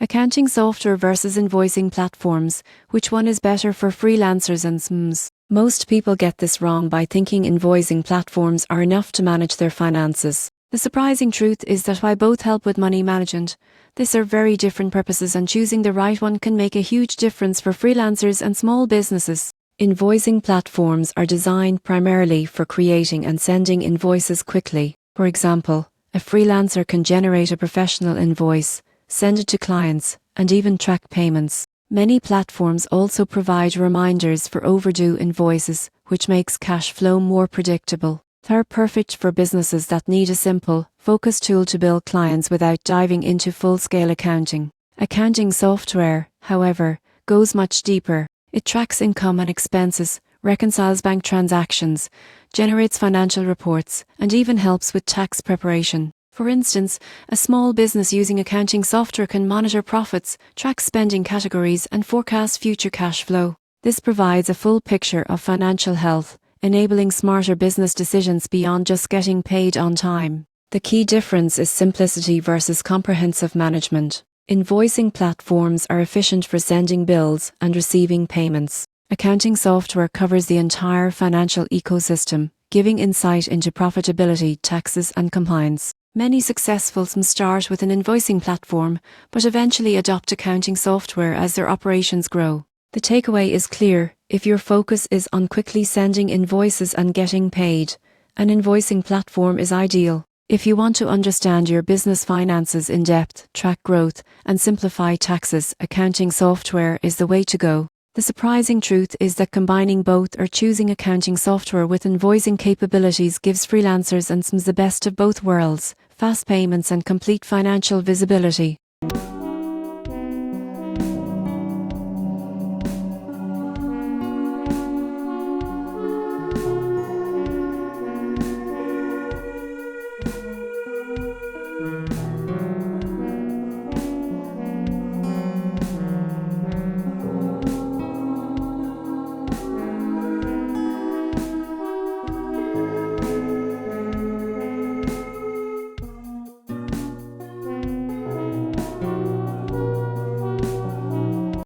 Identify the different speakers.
Speaker 1: Accounting software versus invoicing platforms. Which one is better for freelancers and SMEs? Most people get this wrong by thinking invoicing platforms are enough to manage their finances. The surprising truth is that while both help with money management, they serve very different purposes, and choosing the right one can make a huge difference for freelancers and small businesses. Invoicing platforms are designed primarily for creating and sending invoices quickly. For example, a freelancer can generate a professional invoice, send it to clients, and even track payments. Many platforms also provide reminders for overdue invoices, which makes cash flow more predictable. They're perfect for businesses that need a simple, focused tool to bill clients without diving into full-scale accounting. Accounting software, however, goes much deeper. It tracks income and expenses, reconciles bank transactions, generates financial reports, and even helps with tax preparation. For instance, a small business using accounting software can monitor profits, track spending categories, and forecast future cash flow. This provides a full picture of financial health, enabling smarter business decisions beyond just getting paid on time. The key difference is simplicity versus comprehensive management. Invoicing platforms are efficient for sending bills and receiving payments. Accounting software covers the entire financial ecosystem, giving insight into profitability, taxes, and compliance. Many successful SMEs start with an invoicing platform, but eventually adopt accounting software as their operations grow. The takeaway is clear: if your focus is on quickly sending invoices and getting paid, an invoicing platform is ideal. If you want to understand your business finances in depth, track growth, and simplify taxes, accounting software is the way to go. The surprising truth is that combining both or choosing accounting software with invoicing capabilities gives freelancers and SMEs the best of both worlds: fast payments and complete financial visibility.